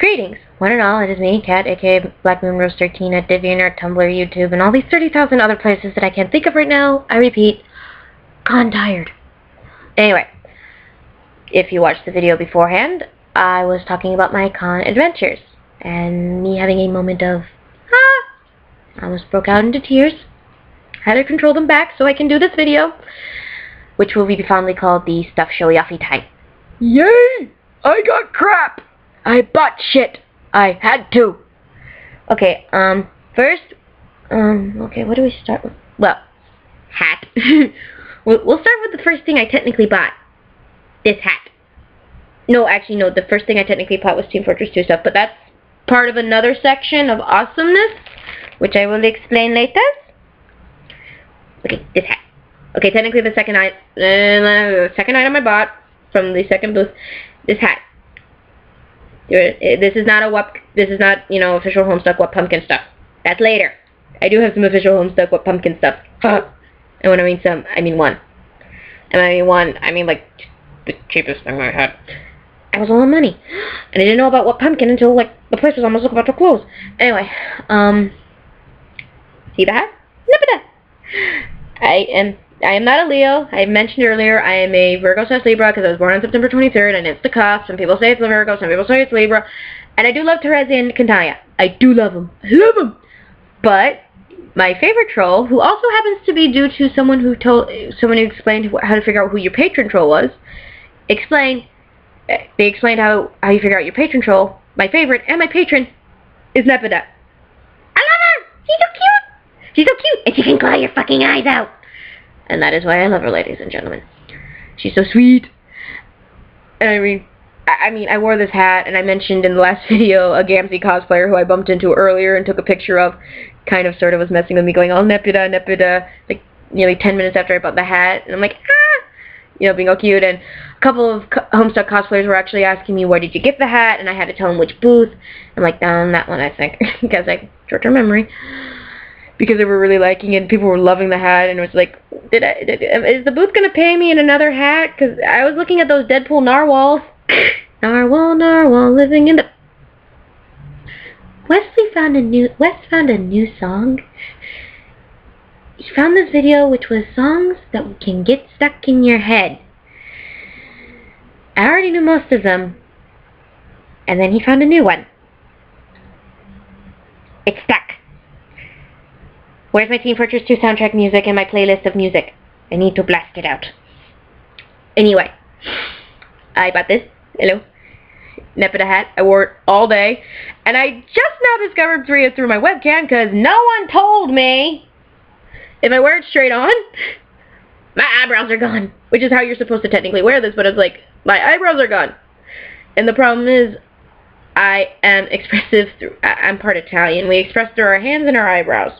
Greetings, one and all, it is me, Kat, aka Black Moon Rose 13 at DeviantArt, Tumblr, YouTube, and all these 30,000 other places that I can't think of right now. I repeat, gone tired. Anyway, if you watched the video beforehand, I was talking about my con adventures, and me having a moment of, I almost broke out into tears. Had to control them back so I can do this video, which will be fondly called the Stuff Showy Offy time. Yay! I got crap! I bought shit. I had to. Okay, first, okay, what do we start with? Well, hat. We'll start with the first thing I technically bought. This hat. No, actually, no, the first thing I technically bought was Team Fortress 2 stuff, but that's part of another section of awesomeness, which I will explain later. Okay, this hat. Okay, technically the second item I bought from the second booth, this hat. This is not official Homestuck What Pumpkin stuff. That's later. I do have some official Homestuck What Pumpkin stuff. And when I mean some, I mean one. And I mean one, I mean like the cheapest thing I had. I was all on money. And I didn't know about What Pumpkin until like the place was almost about to close. Anyway, see the hat? Look at that. I am not a Leo. I mentioned earlier I am a Virgo/Libra because I was born on September 23rd, and it's the cusp. Some people say it's Virgo, some people say it's Libra. And I do love Therese and Kantaya. I do love them. I love them. But my favorite troll, who also happens to be due to someone who explained how to figure out who your patron troll was, they explained how you figure out your patron troll. My favorite and my patron is Nepeta. I love her. She's so cute. She's so cute, and she can claw your fucking eyes out. And that is why I love her, ladies and gentlemen. She's so sweet. And I mean, I wore this hat, and I mentioned in the last video a Gamzee cosplayer who I bumped into earlier and took a picture of, kind of sort of was messing with me, going, oh, Nepeta, Nepeta, like nearly 10 minutes after I bought the hat. And I'm like, being all cute. And a couple of Homestuck cosplayers were actually asking me, where did you get the hat? And I had to tell them which booth. I'm like, that one, I think, because I short-term memory. Because they were really liking it, and people were loving the hat, and it was like, is the booth gonna pay me in another hat? Because I was looking at those Deadpool narwhals. Narwhal, living in the... Wes found a new song. He found this video, which was songs that can get stuck in your head. I already knew most of them, and then he found a new one. It's stuck. Where's my Team Fortress 2 soundtrack music and my playlist of music? I need to blast it out. Anyway, I bought this. Hello. Nepeta hat. I wore it all day. And I just now discovered through my webcam because no one told me if I wear it straight on, my eyebrows are gone. Which is how you're supposed to technically wear this, but it's like, my eyebrows are gone. And the problem is, I am expressive I'm part Italian. We express through our hands and our eyebrows.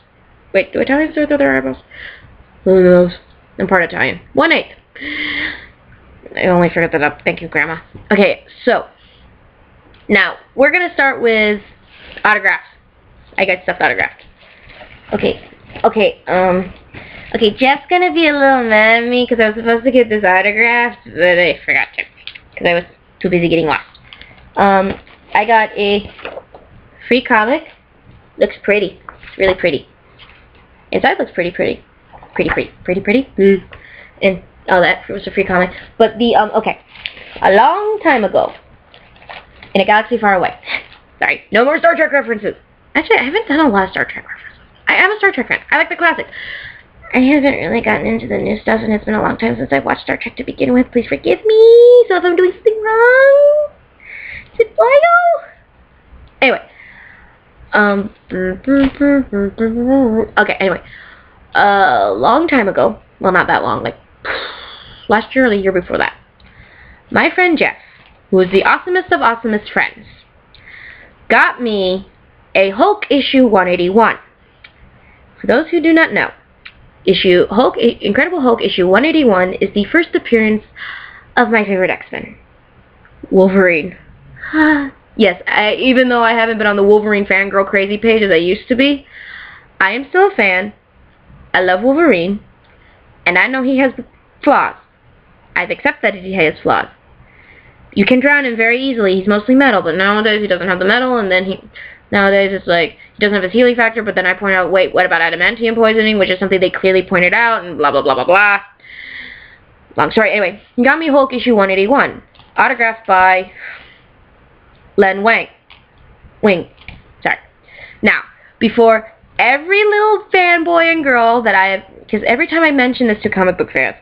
Wait, do Italians do it through their eyebrows? Who knows? I'm part Italian. 1/8. I only figured that up. Thank you, Grandma. Okay, so now we're gonna start with autographs. I got stuff autographed. Okay, Jeff's gonna be a little mad at me because I was supposed to get this autographed, but I forgot to because I was too busy getting lost. I got a free comic. Looks pretty. It's really pretty. Inside looks pretty. And all that was a free comic. But the, okay. A long time ago, in a galaxy far away. Sorry, no more Star Trek references. Actually, I haven't done a lot of Star Trek references. I am a Star Trek fan. I like the classics. I haven't really gotten into the new stuff, and it's been a long time since I've watched Star Trek to begin with. Please forgive me. So if I'm doing something wrong, is it vital? Anyway. Okay, anyway. A long time ago, well, not that long, like last year or the year before that, my friend Jeff, who is the awesomest of awesomest friends, got me a Hulk issue 181. For those who do not know, Incredible Hulk issue 181 is the first appearance of my favorite X-Men, Wolverine. Yes, even though I haven't been on the Wolverine fangirl crazy page as I used to be, I am still a fan. I love Wolverine, and I know he has flaws. I've accepted that he has flaws. You can drown him very easily. He's mostly metal, but nowadays he doesn't have the metal, and then nowadays it's like, he doesn't have his healing factor, but then I point out, wait, what about adamantium poisoning, which is something they clearly pointed out, and blah, blah, blah, blah, blah. Long story. Anyway, he got me Hulk issue 181, autographed by Len Wang. Sorry. Now, before every little fanboy and girl that I have, because every time I mention this to comic book fans,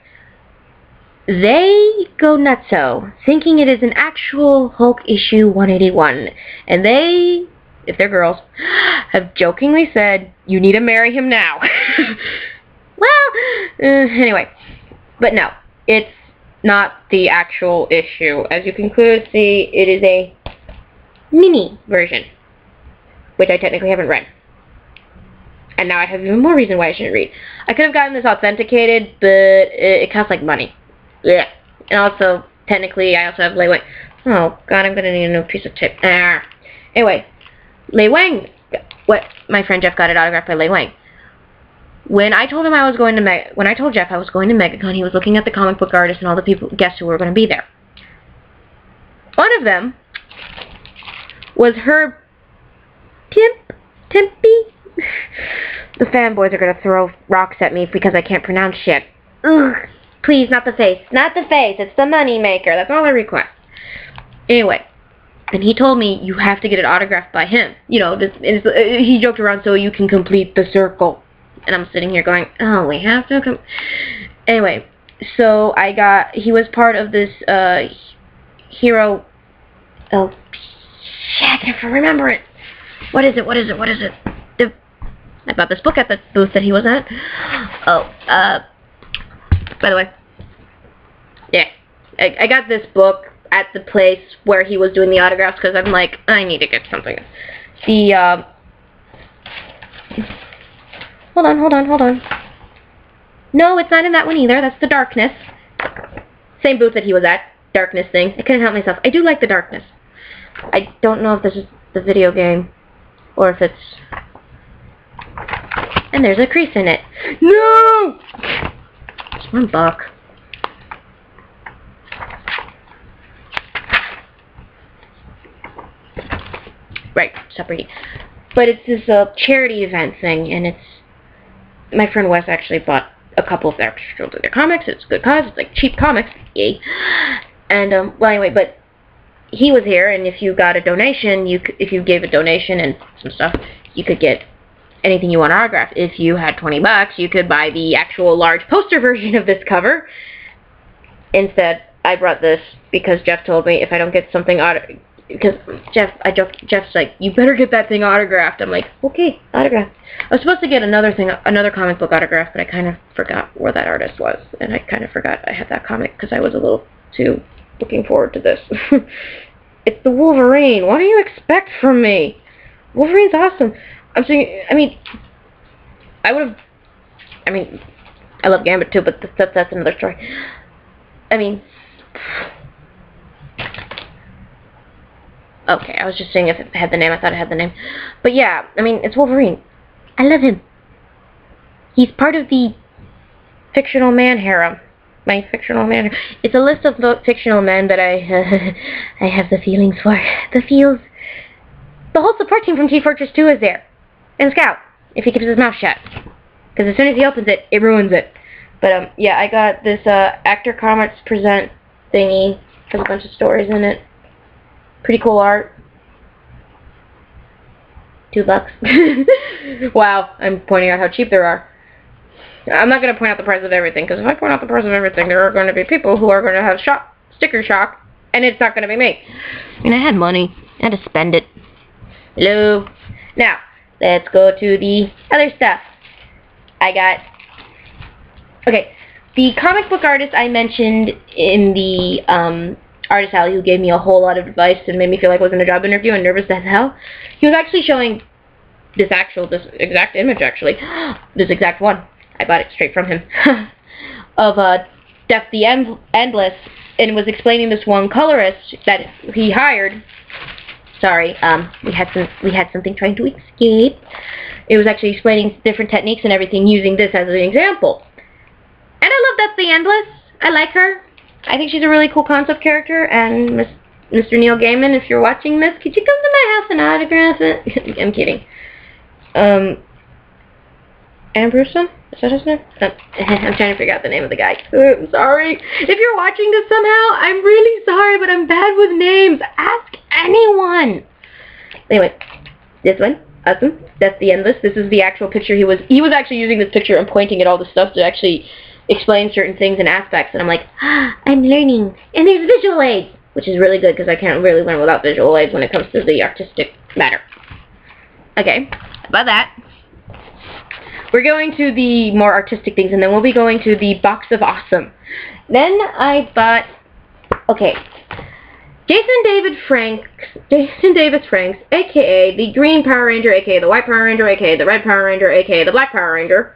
they go nutso, thinking it is an actual Hulk issue 181. And they, if they're girls, have jokingly said, you need to marry him now. Well, anyway. But no, it's not the actual issue. As you can clearly see, it is a mini version, which I technically haven't read. And now I have even more reason why I shouldn't read. I could have gotten this authenticated, but it costs like money. Yeah. And also, technically, I also have Lei Wang. Oh, God, I'm going to need a new piece of tape. Anyway, Lei Wang, my friend Jeff got it autographed by Lei Wang. When I told him I was going to when I told Jeff I was going to Megacon, he was looking at the comic book artists and all the guests who were going to be there. One of them was Herb Timpy. The fanboys are going to throw rocks at me because I can't pronounce shit. Ugh. Please, not the face. Not the face. It's the money maker. That's all I request. Anyway, and he told me you have to get it autographed by him. You know, he joked around so you can complete the circle. And I'm sitting here going, oh, we have to come. Anyway, so he was part of this hero. Oh, shit, I can't remember it. What is it? I bought this book at the booth that he was at. Oh, by the way, yeah, I got this book at the place where he was doing the autographs because I'm like, I need to get something. Hold on. No, it's not in that one either. That's the Darkness. Same booth that he was at. Darkness thing. I couldn't help myself. I do like the Darkness. I don't know if this is the video game or if it's... And there's a crease in it. No! Just $1. Right, stop reading. But it's this charity event thing, and it's... My friend Wes actually bought a couple of their comics. It's a good cause. It's like cheap comics. Yay. And, well, anyway, but he was here, and if you got a donation, if you gave a donation and some stuff, you could get anything you want autographed. If you had $20, you could buy the actual large poster version of this cover. Instead, I brought this because Jeff told me if I don't get something because Jeff's like, you better get that thing autographed. I'm like, okay, autographed. I was supposed to get another comic book autograph, but I kind of forgot where that artist was, and I kind of forgot I had that comic because I was a little too looking forward to this. It's the Wolverine. What do you expect from me? Wolverine's awesome. I'm saying, I love Gambit too, but that's another story. Okay, I was just saying if it had the name. I thought it had the name. But yeah, it's Wolverine. I love him. He's part of the fictional man harem. My fictional man. It's a list of fictional men that I have the feelings for. The feels. The whole support team from T-Fortress 2 is there. And Scout, if he keeps his mouth shut. Because as soon as he opens it, it ruins it. But, yeah, I got this Actor Comics Present thingy. Has a bunch of stories in it. Pretty cool art. $2. Wow, I'm pointing out how cheap there are. I'm not going to point out the price of everything, because if I point out the price of everything, there are going to be people who are going to have sticker shock, and it's not going to be me. I had money. I had to spend it. Hello. Now, let's go to the other stuff. Okay, the comic book artist I mentioned in the Artist Alley, who gave me a whole lot of advice and made me feel like I was in a job interview and nervous as hell, he was actually showing this exact image, actually. This exact one. I bought it straight from him. Of Death the Endless, and was explaining this one colorist that he hired. Sorry, we had something trying to escape. It was actually explaining different techniques and everything using this as an example. And I love Death the Endless. I like her. I think she's a really cool concept character, and Mr. Neil Gaiman, if you're watching this, could you come to my house and autograph it? I'm kidding. Ambrusa? Is that his name? I'm trying to figure out the name of the guy. I'm sorry. If you're watching this somehow, I'm really sorry, but I'm bad with names. Ask anyone. Anyway, this one. Awesome. That's the endless. This is the actual picture. He was actually using this picture and pointing at all the stuff to actually explain certain things and aspects. And I'm like, I'm learning. And there's visual aids, which is really good because I can't really learn without visual aids when it comes to the artistic matter. Okay, about that. We're going to the more artistic things, and then we'll be going to the box of awesome. Then I bought, okay, Jason David Franks, aka the Green Power Ranger, aka the White Power Ranger, aka the Red Power Ranger, aka the Black Power Ranger.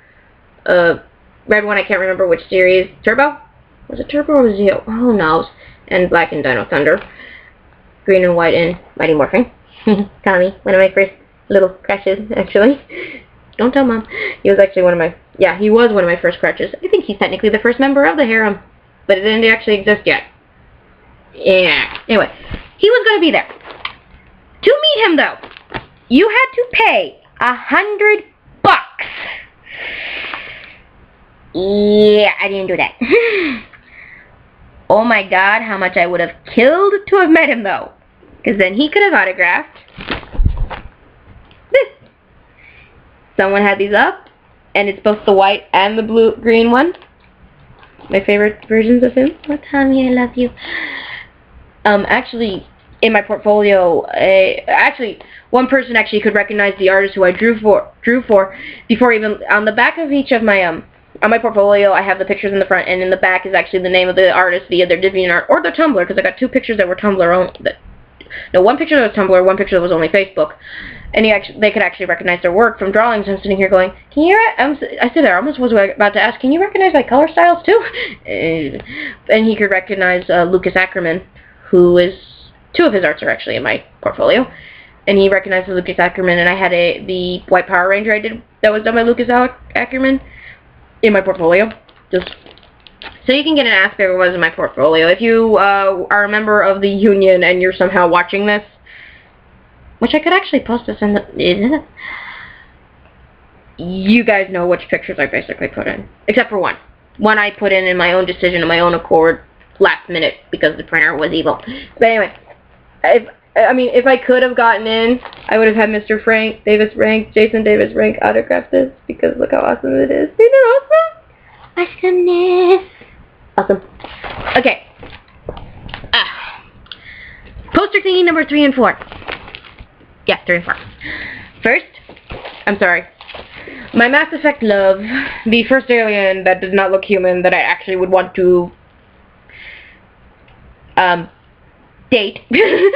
Red one, I can't remember which series. Turbo? Was it Turbo or Zeo? Who knows? And Black and Dino Thunder. Green and White and Mighty Morphin. Tommy, one of my first little crushes, actually. Don't tell Mom. He was actually one of my, yeah, he was one of my first crushes. I think he's technically the first member of the harem, but it didn't actually exist yet. Yeah. Anyway, he was going to be there. To meet him, though, you had to pay $100. Yeah, I didn't do that. Oh my God, how much I would have killed to have met him, though. Because then he could have autographed this. Someone had these up, and it's both the white and the green one. My favorite versions of him. Oh, Tommy, I love you. Actually, in my portfolio, actually, one person actually could recognize the artist who I drew for before even, on the back of each of my, on my portfolio, I have the pictures in the front, and in the back is actually the name of the artist via their DeviantArt or their Tumblr, because I got two pictures that were Tumblr only. No, one picture that was Tumblr, one picture that was only Facebook. And they could actually recognize their work from drawings. I'm sitting here going, can you, I sit there, I almost was about to ask, can you recognize my color styles too? And he could recognize Lucas Ackerman, who is, two of his arts are actually in my portfolio. And he recognized Lucas Ackerman, and I had the White Power Ranger I did, that was done by Lucas Ackerman, in my portfolio. Just so you can get an aspect of what was in my portfolio. If you are a member of the union and you're somehow watching this, which I could actually post this in the... You guys know which pictures I basically put in. Except for one. One I put in my own decision, in my own accord, last minute, because the printer was evil. But anyway, if I could have gotten in, I would have had Mr. Jason Davis Frank autograph this, because look how awesome it is. Isn't it awesome? Awesomeness. Awesome. Okay. Poster thingy number 3 and 4. Yeah, 3 and 4. First, I'm sorry. My Mass Effect love, the first alien that does not look human that I actually would want to date. Garrett!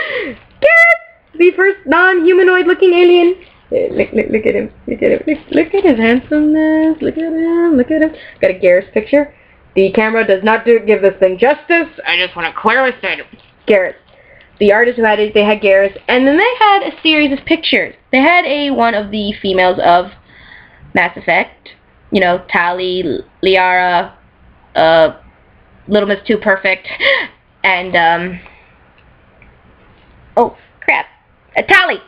The first non-humanoid looking alien. Look at him. Look at him. Look at his handsomeness. Look at him. Look at him. Got a Garrett picture. The camera does not give this thing justice. I just want to clearly state it. Garrett. The artist who had it, they had Garrus, and then they had a series of pictures. They had one of the females of Mass Effect, you know, Tali, Liara, Little Miss Too Perfect, and, oh, crap, Tali!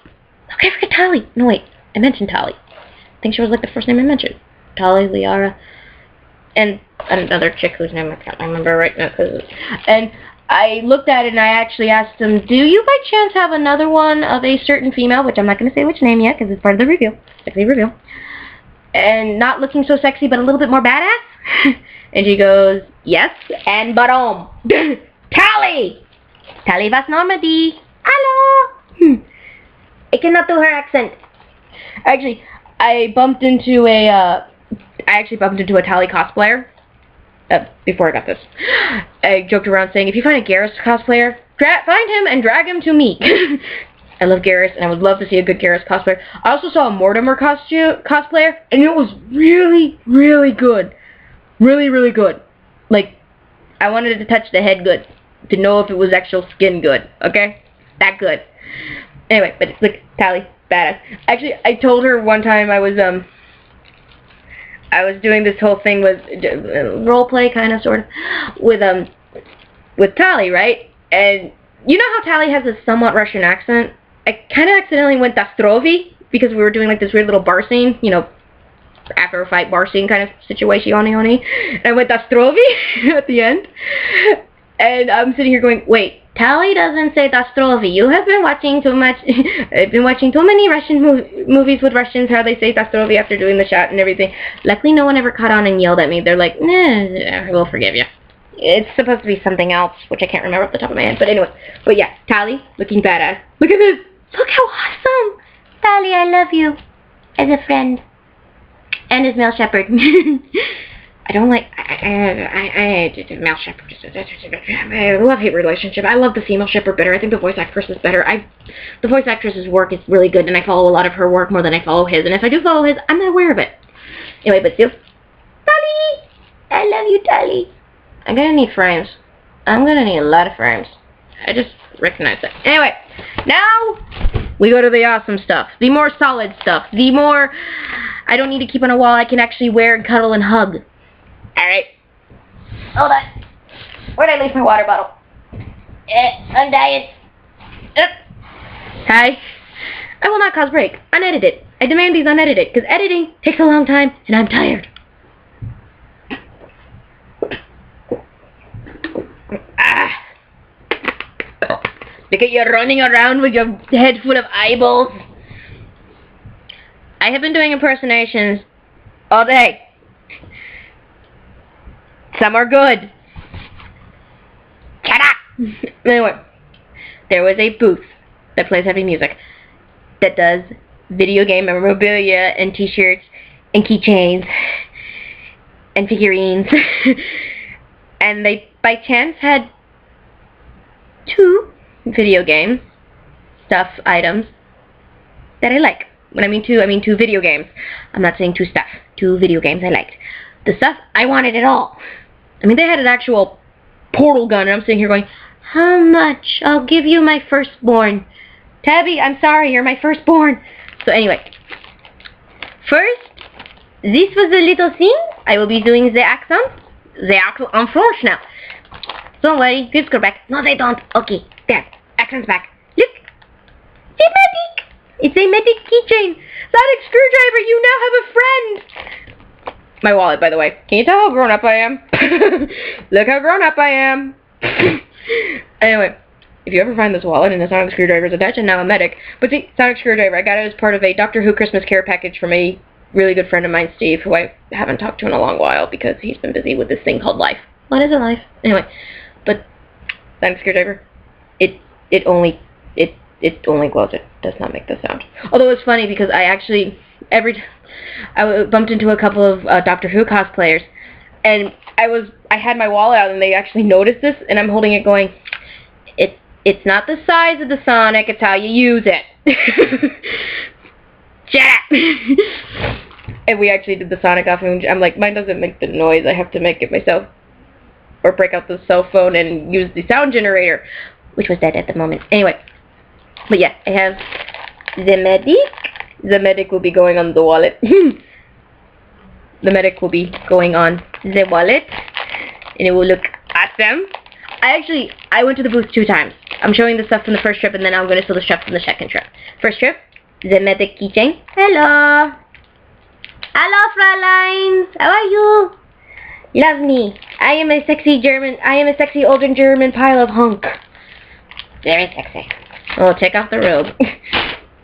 Okay, forget Tali. No, wait, I mentioned Tali. I think she was like the first name I mentioned. Tali, Liara, and another chick whose name I can't remember right now, and I looked at it and I actually asked them, do you by chance have another one of a certain female, which I'm not going to say which name yet because it's part of the review, sexy review, and not looking so sexy but a little bit more badass? And she goes, yes, and but Tali! Tali vas Normandy! Hello! I cannot do her accent. Actually, I bumped into a Tali cosplayer. Before I got this, I joked around saying, if you find a Garrus cosplayer, find him and drag him to me. I love Garrus, and I would love to see a good Garrus cosplayer. I also saw a Mortimer cosplayer, and it was really, really good. Really, really good. Like, I wanted to touch the head good, to know if it was actual skin good, okay? That good. Anyway, but it's like, Tali, badass. Actually, I told her one time I was doing this whole thing with role play, kind of, sort of, with Tali, right? And you know how Tally has a somewhat Russian accent? I kind of accidentally went Dastrovi because we were doing like this weird little bar scene, you know, after a fight bar scene kind of situation, and I went Dastrovi at the end, and I'm sitting here going, wait, Tally doesn't say Dastrovi. You have been watching too much. I've been watching too many Russian movies with Russians, how they say Dastrovi after doing the shot and everything. Luckily, no one ever caught on and yelled at me. They're like, nah, we'll forgive you. It's supposed to be something else, which I can't remember off the top of my head. But anyway, but yeah, Tally, looking badass. Look at this. Look how awesome. Tally, I love you. As a friend. And as male shepherd. I don't like, male shepherd. I love-hate relationship. I love the female shepherd better. I think the voice actress is better. The voice actress's work is really good, and I follow a lot of her work more than I follow his. And if I do follow his, I'm not aware of it. Anyway, but still, Tally, I love you, Tally. I'm gonna need frames. I'm gonna need a lot of frames. I just recognize that. Anyway, now we go to the awesome stuff. The more solid stuff. The more I don't need to keep on a wall. I can actually wear and cuddle and hug. Alright. Hold on. Where'd I leave my water bottle? Untie it. Hi. I will not cause break. Unedited. I demand these unedited, because editing takes a long time, and I'm tired. Look at you running around with your head full of eyeballs. I have been doing impersonations all day. Some are good. Shut up! Anyway, there was a booth that plays heavy music that does video game memorabilia and t-shirts and keychains and figurines. And they, by chance, had 2 video game stuff items that I like. When I mean 2, I mean 2 video games. I'm not saying 2 stuff. 2 video games I liked. The stuff, I wanted it all. I mean, they had an actual portal gun, and I'm sitting here going, how much? I'll give you my firstborn. Tabby, I'm sorry, you're my firstborn. So anyway, first, this was a little thing. I will be doing the accent en French now. Don't worry, good screw back. No, they don't. Okay, there, accent's back. Look, it's a medic. It's a medic keychain. Sonic Screwdriver, you now have a friend. My wallet, by the way. Can you tell how grown up I am? Look how grown up I am. Anyway, if you ever find this wallet and the Sonic Screwdriver is attached, and now a medic. But see, Sonic Screwdriver, I got it as part of a Doctor Who Christmas care package from a really good friend of mine, Steve, who I haven't talked to in a long while because he's been busy with this thing called life. What is it, life? Anyway, but Sonic Screwdriver, it only glows. It does not make the sound. Although it's funny because I actually I bumped into a couple of Doctor Who cosplayers, and I had my wallet out, and they actually noticed this, and I'm holding it going, it's not the size of the Sonic, it's how you use it. Shut up! And we actually did the Sonic off, and I'm like, mine doesn't make the noise, I have to make it myself. Or break out the cell phone and use the sound generator, which was dead at the moment. Anyway, but yeah, I have the medic. The medic will be going on the wallet. The medic will be going on the wallet, and it will look awesome. I went to the booth 2 times. I'm showing the stuff from the first trip, and then I'm going to show the stuff from the second trip. First trip, the medic keychain. Hello. Hello, Fräuleins. How are you? Love me. I am a sexy older German pile of hunk. Very sexy. Oh, take off the robe.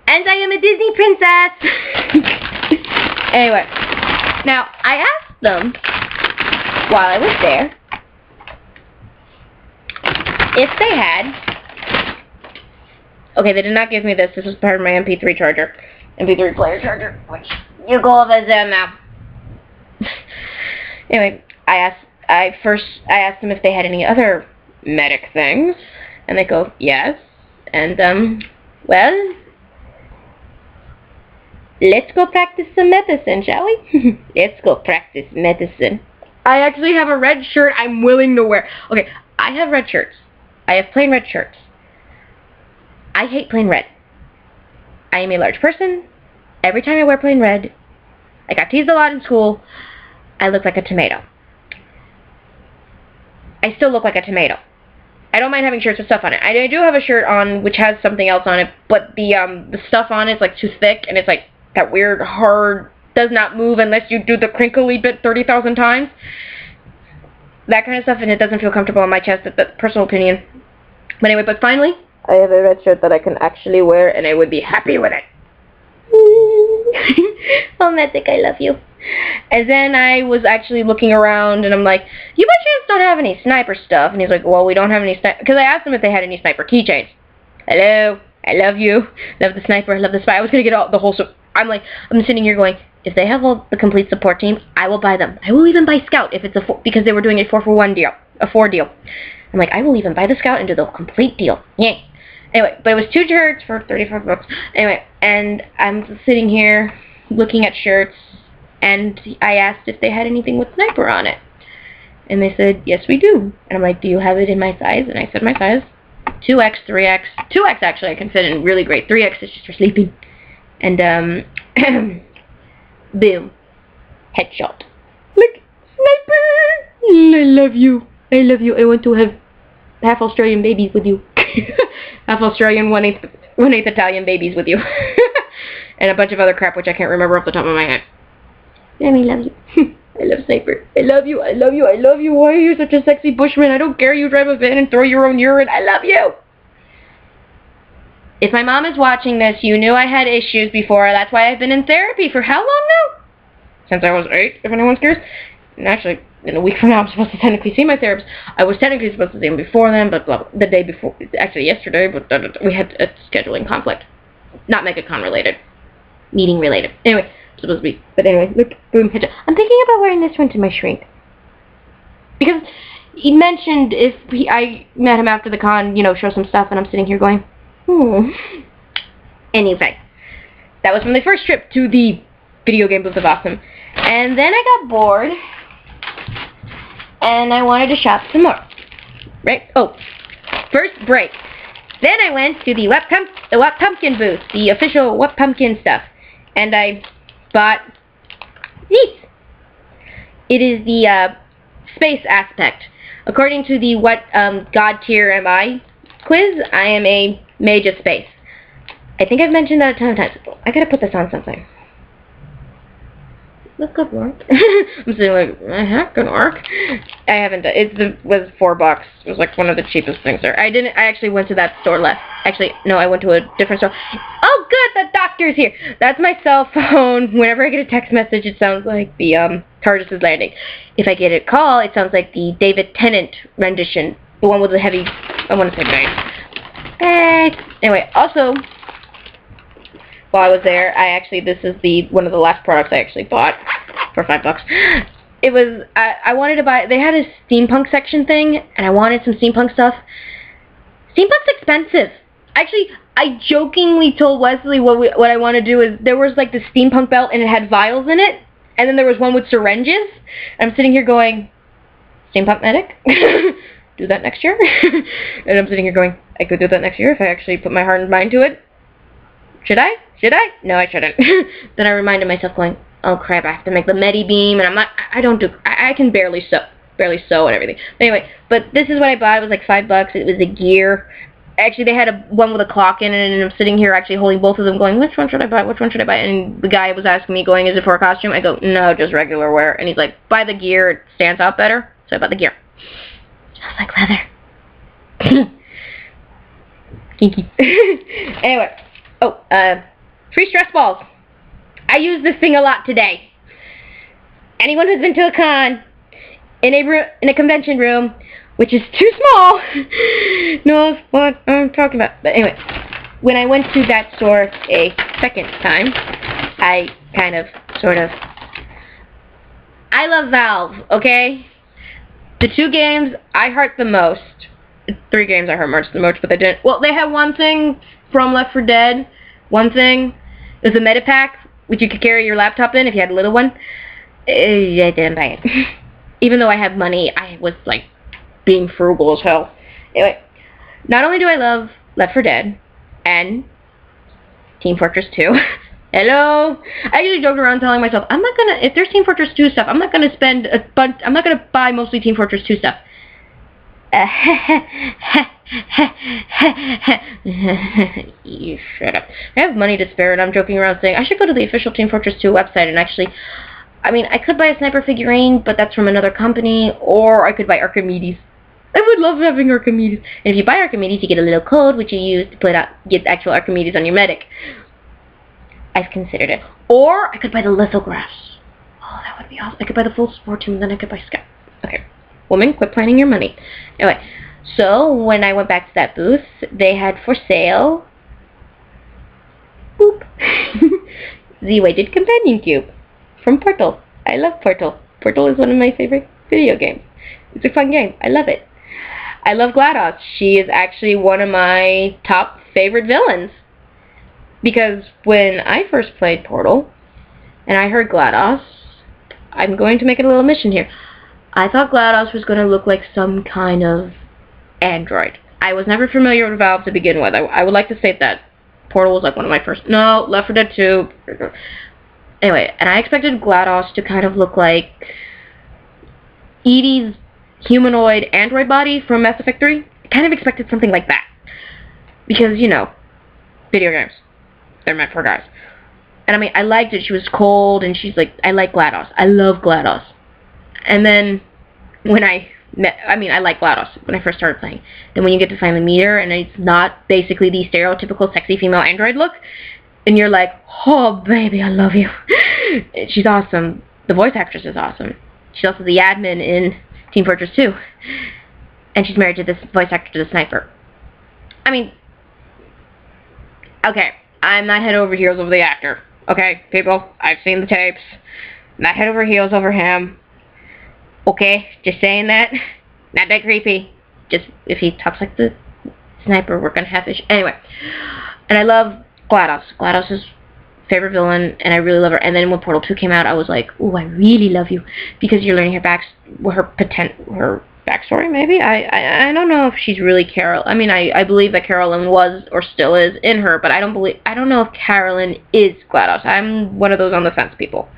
And I am a Disney princess. Anyway, now I asked them while I was there if they had. Okay, they did not give me this. This was part of my MP3 charger, MP3 player charger. Which you go over there now. Anyway, I asked them if they had any other medic things, and they go yes. And well. Let's go practice some medicine, shall we? Let's go practice medicine. I actually have a red shirt I'm willing to wear. Okay, I have red shirts. I have plain red shirts. I hate plain red. I am a large person. Every time I wear plain red, I got teased a lot in school, I look like a tomato. I still look like a tomato. I don't mind having shirts with stuff on it. I do have a shirt on which has something else on it, but the stuff on it's like too thick, and it's like that weird, hard, does not move unless you do the crinkly bit 30,000 times. That kind of stuff, and it doesn't feel comfortable on my chest. That's personal opinion. But anyway, but finally, I have a red shirt that I can actually wear, and I would be happy with it. Oh, Magic, I love you. And then I was actually looking around, and I'm like, you by chance don't have any sniper stuff? And he's like, well, we don't have any sniper, because I asked him if they had any sniper keychains. Hello, I love you, love the sniper, I love the spy. I was going to get all the whole, so I'm sitting here going, if they have all the complete support team, I will buy them. I will even buy Scout if it's because they were doing a 4-for-1 deal, a 4 deal. I'm like, I will even buy the Scout and do the complete deal. Yeah. Anyway, but it was 2 shirts for 35 bucks. Anyway, and I'm sitting here looking at shirts, and I asked if they had anything with sniper on it. And they said, yes, we do. And I'm like, do you have it in my size? And I said my size, 2X, 3X. 2X, actually, I can fit in really great. 3X is just for sleeping. And, boom. Headshot. Look, sniper! I love you. I love you. I want to have half Australian babies with you. Half Australian, 1/8 Italian babies with you. And a bunch of other crap which I can't remember off the top of my head. Sammy loves you. I love Sniper. I love you. I love you. I love you. Why are you such a sexy bushman? I don't care you drive a van and throw your own urine. I love you. If my mom is watching this, you knew I had issues before. That's why I've been in therapy for how long now? Since I was 8, if anyone's curious. And actually, in a week from now, I'm supposed to technically see my therapist. I was technically supposed to see him before then, but the day before, actually yesterday, but we had a scheduling conflict. Not Megacon related. Meeting related. Anyway, supposed to be. But anyway, look, boom, headshot. I'm thinking about wearing this one to my shrink. Because he mentioned if I met him after the con, you know, show some stuff, and I'm sitting here going, Anyway, that was from the first trip to the video game booth of awesome. And then I got bored, and I wanted to shop some more. Right? Oh, first break. Then I went to the What Pumpkin booth, the official What Pumpkin stuff, and I bought these. It is the space aspect. According to the What God Tier Am I quiz, I am a mage of space. I think I've mentioned that a ton of times. I gotta put this on something. This could work. I'm saying like, that could work. I haven't done it. Was $4. It was like one of the cheapest things there. I actually went to that store last. Actually, no, I went to a different store. Oh, good, the doctor's here. That's my cell phone. Whenever I get a text message, it sounds like the TARDIS is landing. If I get a call, it sounds like the David Tennant rendition, the one with the heavy. I want to say bass. Anyway, also, while I was there, this is one of the last products I actually bought for $5. It was, I wanted to buy, they had a steampunk section thing, and I wanted some steampunk stuff. Steampunk's expensive. Actually, I jokingly told Wesley what I want to do is, there was like the steampunk belt, and it had vials in it, and then there was one with syringes. I'm sitting here going, steampunk medic? Do that next year? And I'm sitting here going, I could do that next year if I actually put my heart and mind to it. Should I? Should I? No, I shouldn't. Then I reminded myself going, oh crap, I have to make the Medi-Beam, and I can barely sew and everything. But anyway, but this is what I bought. It was like $5. It was a gear. Actually, they had one with a clock in it, and I'm sitting here actually holding both of them going, which one should I buy? Which one should I buy? And the guy was asking me going, is it for a costume? I go, no, just regular wear. And he's like, buy the gear, it stands out better. So I bought the gear. Smells like leather. Kinky. Anyway. Oh, free stress balls. I use this thing a lot today. Anyone who's been to a con, in a convention room, which is too small, knows what I'm talking about. But anyway, when I went to that store a second time, I I love Valve, okay? The 2 games I heart the most. 3 games I heart the most, but they didn't. Well, they have one thing from Left 4 Dead. One thing. It was a Medipack, which you could carry your laptop in if you had a little one. I didn't buy it. Even though I had money, I was like being frugal as hell. Anyway, not only do I love Left 4 Dead and Team Fortress 2. Hello. I actually joked around telling myself, if there's Team Fortress 2 stuff, I'm not gonna buy mostly Team Fortress 2 stuff. You shut up. I have money to spare, and I'm joking around saying I should go to the official Team Fortress 2 website and actually, I mean, I could buy a sniper figurine, but that's from another company, or I could buy Archimedes. I would love having Archimedes. And if you buy Archimedes, you get a little code, which you use to get actual Archimedes on your medic. I've considered it. Or I could buy the lithographs. Oh, that would be awesome. I could buy the full sport team, and then I could buy Scout. Okay. Woman, quit planning your money. Anyway, so when I went back to that booth, they had for sale, boop, Z-Weighted Companion Cube from Portal. I love Portal. Portal is one of my favorite video games. It's a fun game. I love it. I love GLaDOS. She is actually one of my top favorite villains. Because when I first played Portal, and I heard GLaDOS, I'm going to make it a little mission here. I thought GLaDOS was going to look like some kind of android. I was never familiar with Valve to begin with. I would like to state that. Portal was like one of my first... No, Left 4 Dead 2. Anyway, and I expected GLaDOS to kind of look like Edie's humanoid android body from Mass Effect 3. I kind of expected something like that. Because, you know, video games. They're meant for guys. And I mean, I liked it. She was cold, and she's like, I like GLaDOS. I love GLaDOS. And then, when I like GLaDOS when I first started playing. Then when you get to finally meet her, and it's not basically the stereotypical sexy female android look, and you're like, oh, baby, I love you. She's awesome. The voice actress is awesome. She's also the admin in Team Fortress 2. And she's married to this voice actor, to the sniper. I mean, okay, I'm not head over heels over the actor. Okay, people, I've seen the tapes. Not head over heels over him. Okay, just saying that. Not that creepy. Just, if he talks like the sniper, we're gonna have issues. Anyway. And I love GLaDOS. GLaDOS is favorite villain, and I really love her. And then when Portal 2 came out, I was like, ooh, I really love you. Because you're learning her backstory, maybe? I don't know if she's really Carol. I mean, I believe that Carolyn was, or still is, in her, but I don't know if Carolyn is GLaDOS. I'm one of those on the fence people.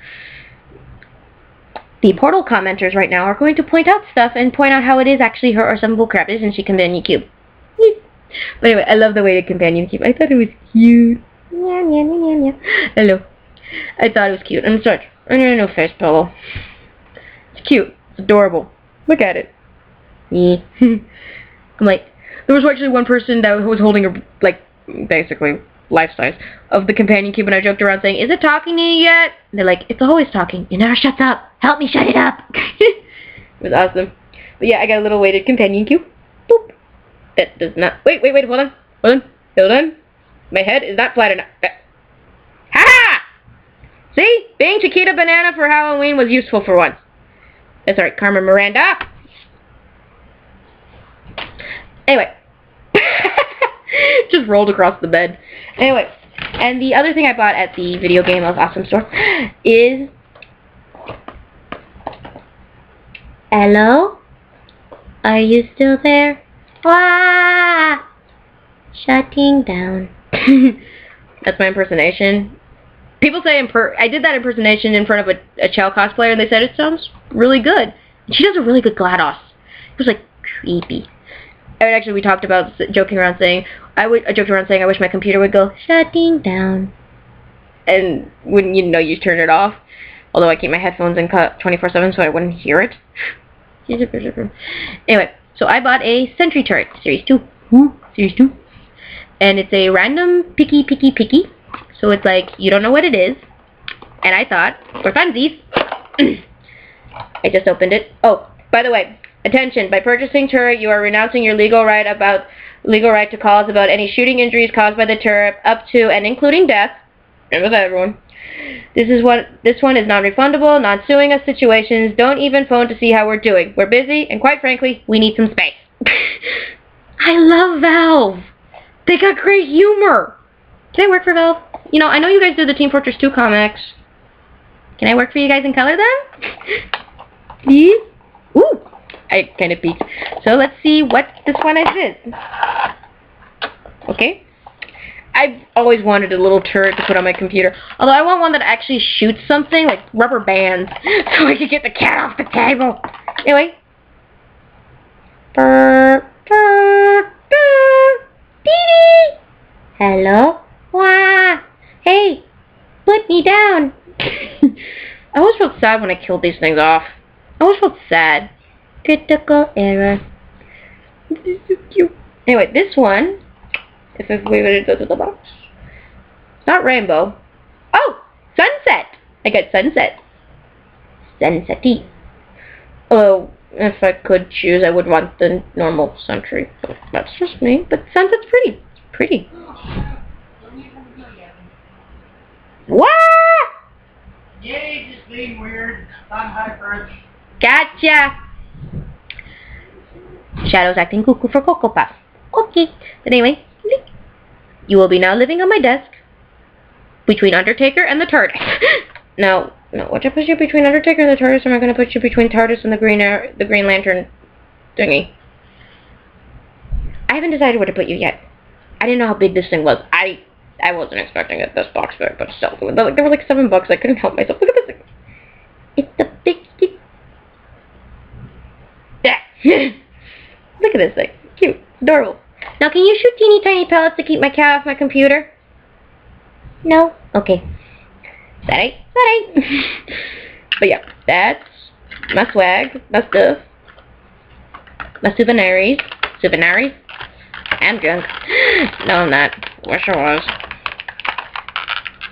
The Portal commenters right now are going to point out stuff and point out how it is actually her or some bullcrap. Isn't she Companion Cube? But anyway, I love the way the Companion Cube. I thought it was cute. Hello. I thought it was cute. I'm sorry. I don't know, face pillow. It's cute. It's adorable. Look at it. I'm like, there was actually one person that was holding a, like, basically life size of the Companion Cube, and I joked around saying, is it talking to you yet? And they're like, it's always talking. It never shuts up. Help me shut it up. It was awesome. But yeah, I got a little weighted Companion Cube. Boop. That does not... Wait, hold on. My head is not flat enough. Ha-ha! See? Being Chiquita Banana for Halloween was useful for once. That's alright, Carmen Miranda. Anyway. Just rolled across the bed. Anyway, and the other thing I bought at the Video Game of Awesome store is... Hello? Are you still there? Wah! Shutting down. That's my impersonation. People say I did that impersonation in front of a Chell cosplayer, and they said it sounds really good. She does a really good GLaDOS. It was like creepy. And actually, we talked about joking around saying I wish my computer would go shutting down. And when you turn it off. Although I keep my headphones in 24/7 so I wouldn't hear it. Anyway, so I bought a Sentry Turret Series 2. Series 2. And it's a random picky. So it's like, you don't know what it is. And I thought, for funsies, I just opened it. Oh, by the way, attention, by purchasing turret, you are renouncing your legal right to cause about any shooting injuries caused by the turret, up to and including death. Remember that, everyone. This one is non-refundable, non-suing us situations. Don't even phone to see how we're doing. We're busy, and quite frankly, we need some space. I love Valve. They got great humor. Can I work for Valve? You know, I know you guys do the Team Fortress 2 comics. Can I work for you guys and color them? Please? Ooh, I kind of peeked. So let's see what this one is. Okay. I've always wanted a little turret to put on my computer. Although I want one that actually shoots something, like rubber bands, so I can get the cat off the table. Anyway. Burr, burr, burr. Dee-dee. Hello? Wah. Hey, put me down. I always felt sad when I killed these things off. I always felt sad. Critical error. This is so cute. Anyway, this one, if we were to go to the box, it's not rainbow. Oh, sunset. I got sunset. Sunset-y. Oh, if I could choose, I would want the normal century. So that's just me. But sunset's pretty. It's pretty. What? Yay, just being weird. I'm hyper. Gotcha. Shadow's acting cuckoo for Cocoa Puffs. Okay. But anyway, you will be now living on my desk between Undertaker and the TARDIS. No, would I put you between Undertaker and the TARDIS, or am I going to put you between TARDIS and the Green Lantern thingy? I haven't decided where to put you yet. I didn't know how big this thing was. I wasn't expecting it this box big, but still. They were like $7. I couldn't help myself. Look at this thing. It's the big... Yeah. Look at this thing. Cute. Adorable. Now, can you shoot teeny tiny pellets to keep my cat off my computer? No? Okay. That ain't. But yeah, that's my swag, my stuff, my souvenirs, and junk. No, I'm not. Wish I was.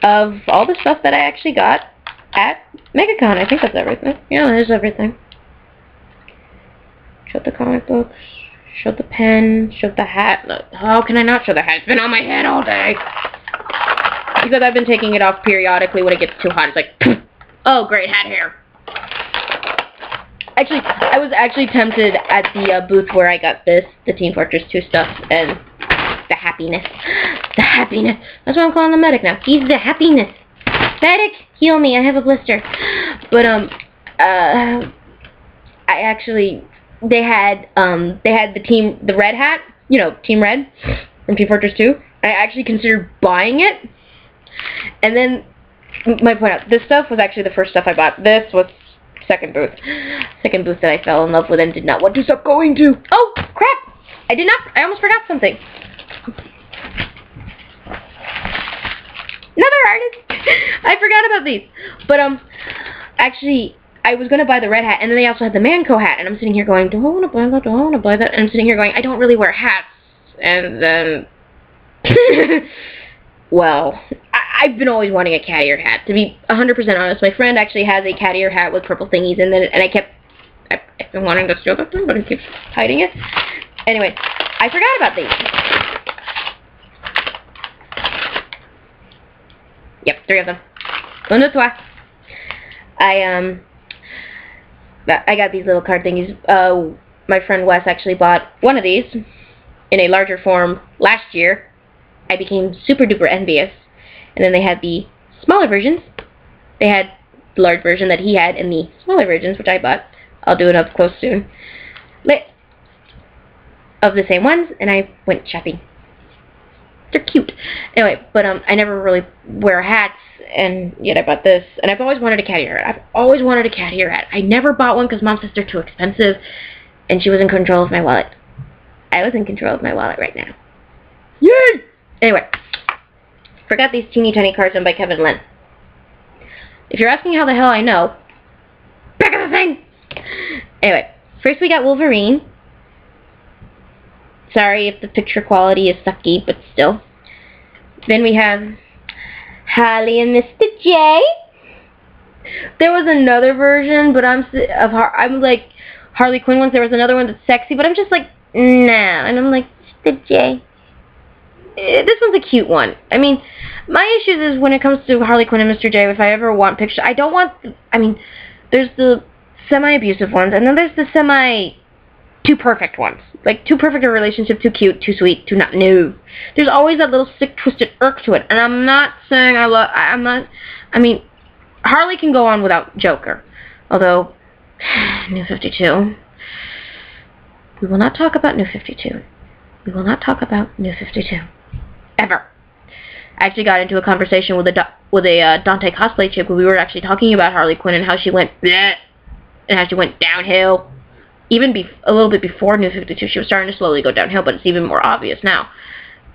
Of all the stuff that I actually got at Megacon, I think that's everything. Yeah, that is everything. Showed the comic books, showed the pen, showed the hat. Look, how can I not show the hat? It's been on my head all day. Because I've been taking it off periodically when it gets too hot. It's like, oh, great, hat hair. Actually, I was actually tempted at the booth where I got this, the Team Fortress 2 stuff, and the happiness. The happiness. That's what I'm calling the medic now. He's the happiness. Medic, heal me, I have a blister. But, I actually, they had the red hat, you know, Team Red from Team Fortress 2. I actually considered buying it. And then, my point out, this stuff was actually the first stuff I bought. This was second booth that I fell in love with and did not want to stop going to. Oh, crap! I almost forgot something. Another artist! I forgot about these. But, actually, I was going to buy the red hat, and then they also had the Manco hat, and I'm sitting here going, do I want to buy that? Do I want to buy that? And I'm sitting here going, I don't really wear hats. And then... well, I've been always wanting a cat ear hat. To be 100% honest, my friend actually has a cat ear hat with purple thingies in it, and I've been wanting to steal that thing, but I keep hiding it. Anyway, I forgot about these. Yep, 3 of them. Un, deux, trois. I got these little card thingies. My friend Wes actually bought one of these in a larger form last year. I became super duper envious. And then they had the smaller versions. They had the large version that he had and the smaller versions, which I bought. I'll do it up close soon. Of the same ones, and I went shopping. They're cute. Anyway, but I never really wear hats, and yet I bought this. And I've always wanted a cat ear hat. I've always wanted a cat ear hat. I never bought one because Mom says they're too expensive, and she was in control of my wallet. I was in control of my wallet right now. Yay! Anyway, forgot these teeny tiny cards done by Kevin Lynn. If you're asking how the hell I know, back of the thing! Anyway, first we got Wolverine. Sorry if the picture quality is sucky, but still. Then we have Harley and Mr. J. There was another version, but I'm like Harley Quinn ones. There was another one that's sexy, but I'm just like, nah. And I'm like, Mr. J. This one's a cute one. I mean, my issues is when it comes to Harley Quinn and Mr. J, if I ever want pictures, I don't want, there's the semi-abusive ones, and then there's the too perfect ones. Like, too perfect a relationship, too cute, too sweet, too not, no. There's always that little sick, twisted irk to it, and I'm not saying Harley can go on without Joker. Although, New 52. We will not talk about New 52. We will not talk about New 52. Ever. I actually got into a conversation with a Dante cosplay chick where we were actually talking about Harley Quinn and how she went bleh, and how she went downhill. even a little bit before New 52, she was starting to slowly go downhill, but it's even more obvious now.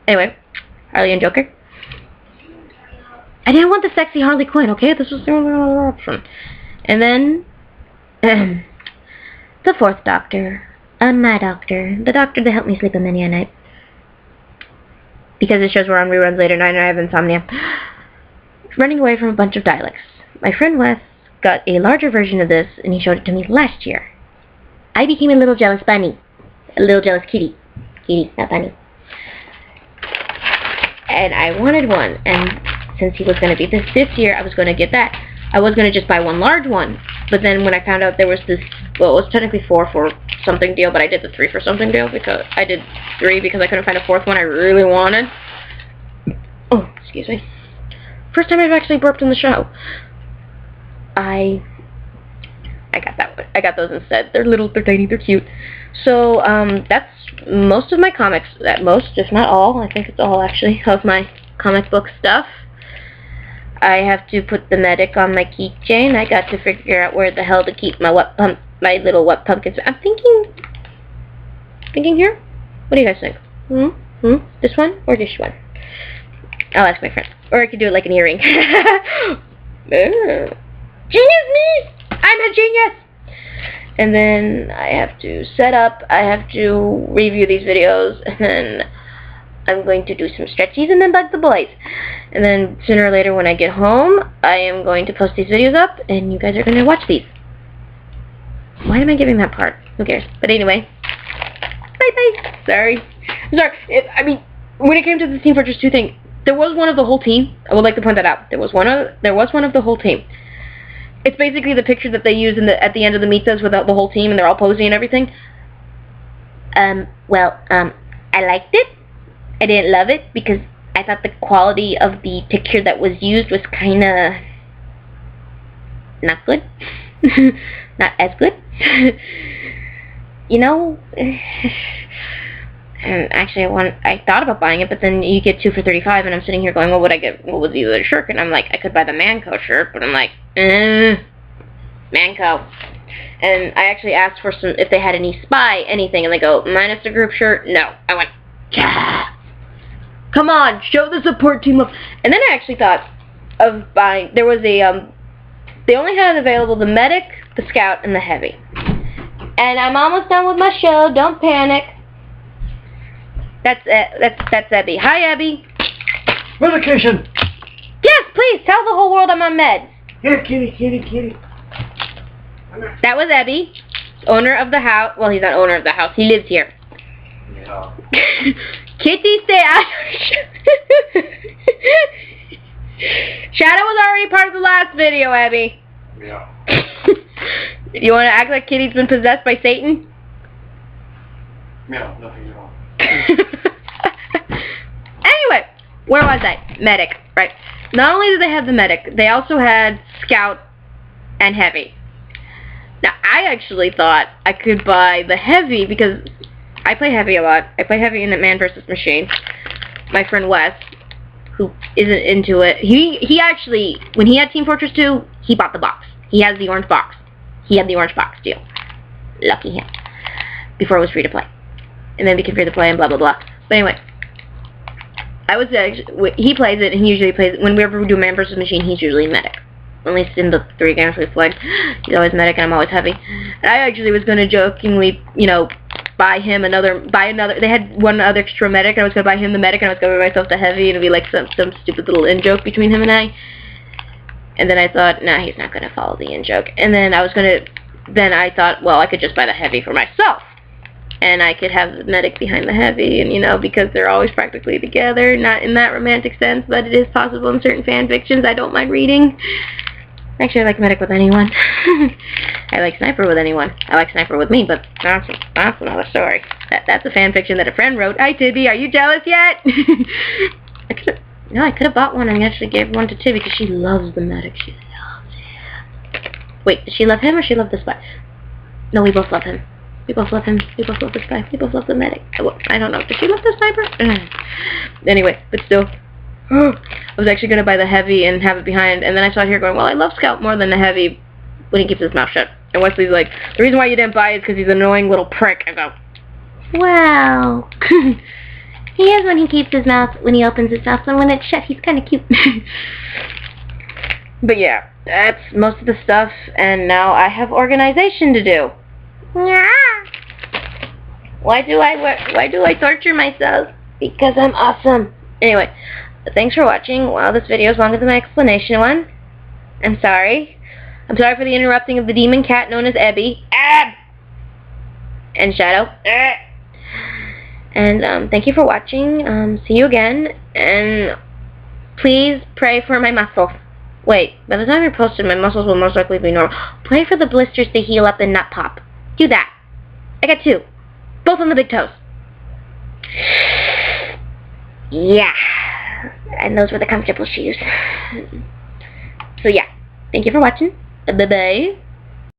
Anyway, Harley and Joker. I didn't want the sexy Harley Quinn, okay? This was the only other option. And then, the fourth doctor. My doctor. The doctor that helped me sleep many a night. Because the shows were on reruns later night and I have insomnia. Running away from a bunch of dialects. My friend Wes got a larger version of this, and he showed it to me last year. I became a little jealous bunny. A little jealous kitty. Kitty, not bunny. And I wanted one, and since he was going to be this year, I was going to get that. I was going to just buy one large one, but then when I found out there was this, well, it was technically 4 for something deal, but I did the 3 for something deal, because I did 3 because I couldn't find a 4th one I really wanted. Oh, excuse me. First time I've actually burped in the show. I got that one. I got those instead. They're little, they're tiny, they're cute. So, that's most of my comics. At most, if not all, I think it's all actually, of my comic book stuff. I have to put the medic on my keychain. I got to figure out where the hell to keep my my little wet pumpkins. I'm thinking here? What do you guys think? This one or this one? I'll ask my friend. Or I could do it like an earring. Genius me! I'm a genius! And then I have to set up, I have to review these videos, and then I'm going to do some stretchies and then bug the boys. And then sooner or later when I get home, I am going to post these videos up, and you guys are going to watch these. Why am I giving that part? Who cares? But anyway, bye-bye. Sorry. I mean, when it came to the Team Fortress 2 thing, there was one of the whole team. I would like to point that out. There was one of the whole team. It's basically the picture that they use at the end of the meetas without the whole team, and they're all posing and everything. I liked it. I didn't love it because I thought the quality of the picture that was used was kind of not good. Not as good. You know? And actually, I thought about buying it, but then you get 2 for $35, and I'm sitting here going, what would I get? What was the other shirt? And I'm like, I could buy the Manco shirt, but I'm like, Manco. And I actually asked for some, if they had any spy, anything, and they go, minus the group shirt? No. I went, yeah. Come on, show the support team love. And then I actually thought of buying, there was a, they only had available the medic, the scout, and the heavy. And I'm almost done with my show, don't panic. That's Abby. Hi, Abby. Medication! Yes, please, tell the whole world I'm on meds. Here, kitty. That was Abby, owner of the house. Well, he's not owner of the house. He lives here. Yeah. Kitty, stay out. Shadow was already part of the last video, Abby. Yeah. You want to act like Kitty's been possessed by Satan? Yeah, nothing at all. Anyway, where was I? Medic, right. Not only did they have the medic, they also had scout and heavy. Now, I actually thought I could buy the heavy because I play heavy a lot. I play heavy in the Man vs. Machine. My friend Wes, who isn't into it, he actually, when he had Team Fortress 2, he bought the box. He has the orange box. He had the orange box deal. Lucky him. Before it was free to play. And then became free to play and blah blah blah. But anyway, he plays it, and he usually plays it. Whenever we do Man vs. Machine, he's usually medic. At least in the 3 games we've played, he's always medic, and I'm always heavy. And I actually was going to jokingly, you know, buy another. They had one other extra medic, and I was going to buy him the medic, and I was going to buy myself the heavy, and it'd be like some stupid little in-joke between him and I. And then I thought, nah, he's not going to follow the in-joke. And then I thought, well, I could just buy the heavy for myself. And I could have the medic behind the heavy, and, you know, because they're always practically together, not in that romantic sense, but it is possible in certain fan fictions I don't mind reading. Actually, I like medic with anyone. I like sniper with anyone. I like sniper with me, but that's another story. That's a fan fiction that a friend wrote. Hi, Tibby, are you jealous yet? I could have bought one and actually gave one to Tibby because she loves the medic. She loves him. Wait, does she love him or she love the spy? No, we both love him. We both love him. We both love the spy. We both love the medic. I don't know. Does she love the sniper? Anyway, but still. I was actually going to buy the heavy and have it behind, and then I saw it here going, well, I love Scout more than the heavy when he keeps his mouth shut. And Wesley's like, the reason why you didn't buy it is because he's an annoying little prick. I go, Wow. He is when he keeps his mouth, when he opens his mouth, and when it's shut, he's kind of cute. but yeah, that's most of the stuff, and now I have organization to do. Yeah. Why do I torture myself? Because I'm awesome. Anyway, thanks for watching. Wow, this video is longer than my explanation one. I'm sorry. I'm sorry for the interrupting of the demon cat known as Ebby. And Shadow. And thank you for watching. See you again. And please pray for my muscles. Wait, by the time you're posted, my muscles will most likely be normal. Pray for the blisters to heal up and not pop. Do that. I got 2. Both on the big toes. Yeah. And those were the comfortable shoes. So yeah. Thank you for watching. Bye-bye.